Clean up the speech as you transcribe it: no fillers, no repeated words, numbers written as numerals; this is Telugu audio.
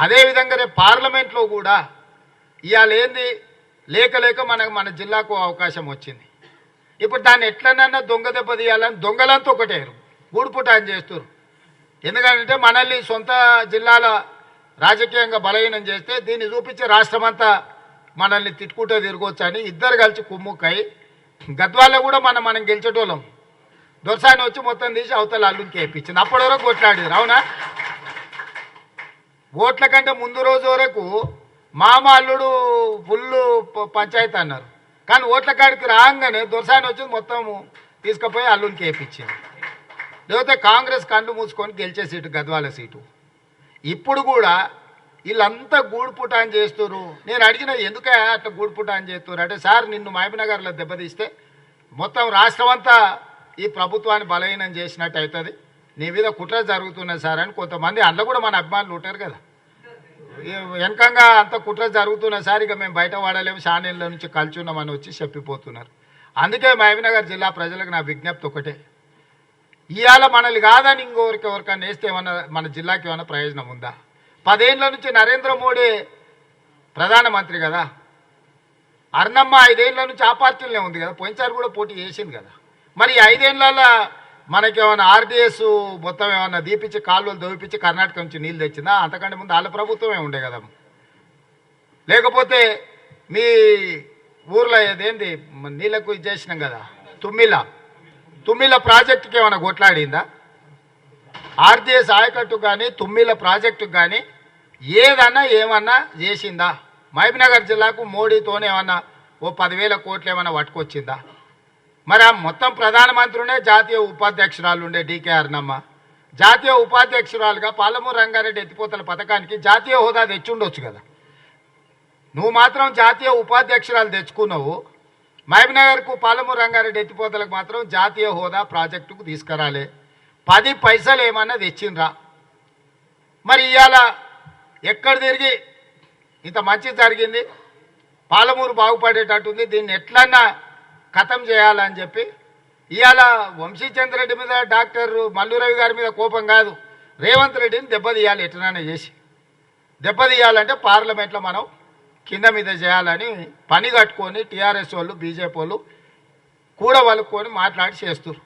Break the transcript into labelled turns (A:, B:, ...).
A: అదేవిధంగా రేపు పార్లమెంట్లో కూడా ఇవాళ ఏంది లేక మన జిల్లాకు అవకాశం వచ్చింది. ఇప్పుడు దాన్ని ఎట్లనన్నా దొంగ దెబ్బ తీయాలని దొంగలంతా ఒకటే గూడుపుటాన్ని చేస్తారు. ఎందుకంటే మనల్ని సొంత జిల్లాల రాజకీయంగా బలహీనం చేస్తే దీన్ని చూపించి రాష్ట్రమంతా మనల్ని తిట్టుకుంటూ తిరగొచ్చు అని ఇద్దరు కలిసి కుమ్ముక్కై గద్వాల్లో కూడా మనం గెలిచేటోళ్ళం. దొరసాని వచ్చి మొత్తం తీసి అవతల అల్లుకి వేయించింది. అప్పటి వరకు కొట్లాడారు. అవునా? ఓట్ల కంటే ముందు రోజు వరకు మామ అల్లుడు ఫుల్ పంచాయతీ అన్నారు. కానీ ఓట్ల కాడికి రాగానే దొరసాని వచ్చి మొత్తం తీసుకుపోయి అల్లునికి వేయించింది. లేకపోతే కాంగ్రెస్ కళ్ళు మూసుకొని గెలిచే సీటు గద్వాల సీటు. ఇప్పుడు కూడా వీళ్ళంతా గూడుపుటాన్ చేస్తున్నారు. నేను అడిగిన ఎందుకే అట్లా గూడుపుటాన్ చేస్తున్నారు అంటే, సార్ నిన్ను మహబూబ్నగర్లో దెబ్బతీస్తే మొత్తం రాష్ట్రం అంతా ఈ ప్రభుత్వాన్ని బలహీనం చేసినట్టు అవుతుంది, నీ మీద కుట్ర జరుగుతున్నది సార్ అని కొంతమంది అందులో కూడా మన అభిమానులు ఉంటారు కదా, వెనకంగా అంత కుట్ర జరుగుతున్నది సార్, ఇక మేము బయట వాడలేము షానీళ్ళ నుంచి కలిసి ఉన్నామని వచ్చి చెప్పిపోతున్నారు. అందుకే మహబూబ్నగర్ జిల్లా ప్రజలకు నా విజ్ఞప్తి ఒకటే, ఇవాళ మనల్ని కాదని ఎవరికన్నా వేస్తే ఏమన్నా మన జిల్లాకి ఏమైనా ప్రయోజనం ఉందా? 10 ఏళ్ళ నుంచి నరేంద్ర మోడీ ప్రధానమంత్రి కదా, అర్ణమ్మ 5 ఏళ్ళ నుంచి ఆ పార్టీలోనే ఉంది కదా, పోయినసారి కూడా పోటీ చేసింది కదా. మరి 5 ఏళ్ళల్లో మనకేమైనా ఆర్డీఎస్ మొత్తం ఏమన్నా దీపించి కాలువలు దోపించి కర్ణాటక నుంచి నీళ్ళు తెచ్చిందా? అంతకంటే ముందు వాళ్ళ ప్రభుత్వమే ఉండే కదా. లేకపోతే మీ ఊర్లో ఏదేంది నీళ్ళకు ఇది చేసినాం కదా, తుమ్మిల ప్రాజెక్టుకి ఏమైనా కొట్లాడిందా? ఆర్డీఎస్ ఆయకట్టు కానీ తుమ్మిల ప్రాజెక్టుకు కానీ ఏమన్నా చేసిందా? మహబూబ్నగర్ జిల్లాకు మోడీతోనే ఏమన్నా ఓ 10,000 కోట్లు ఏమన్నా పట్టుకొచ్చిందా? మరి ఆ మొత్తం ప్రధానమంత్రినే జాతీయ ఉపాధ్యక్షురాలు ఉండే డీకే అర్ణమ్మ జాతీయ ఉపాధ్యక్షురాలుగా పాలమూరు రంగారెడ్డి ఎత్తిపోతల పథకానికి జాతీయ హోదా తెచ్చుండొచ్చు కదా. నువ్వు మాత్రం జాతీయ ఉపాధ్యక్షురాలు తెచ్చుకున్నావు, మహబూబ్నగర్కు పాలమూరు రంగారెడ్డి ఎత్తిపోతలకు మాత్రం జాతీయ హోదా ప్రాజెక్టుకు తీసుకురాలే. 10 పైసలు ఏమన్నా తెచ్చిండ్రా? మరి ఇవాళ ఎక్కడ తిరిగి ఇంత మంచి జరిగింది, పాలమూరు బాగుపడేటట్టుంది, దీన్ని ఎట్లన్నా ఖతం చేయాలని చెప్పి ఇవాళ వంశీచంద్రెడ్డి మీద డాక్టర్ మల్లురవి గారి మీద కోపం కాదు, రేవంత్ రెడ్డిని దెబ్బతీయాలి. ఎట్లనైనా చేసి దెబ్బతీయాలంటే పార్లమెంట్లో మనం కింద మీద చేయాలని పని కట్టుకొని టీఆర్ఎస్ వాళ్ళు బీజేపీ వాళ్ళు కూడా వాళ్ళుకొని మాట్లాడి చేస్తారు.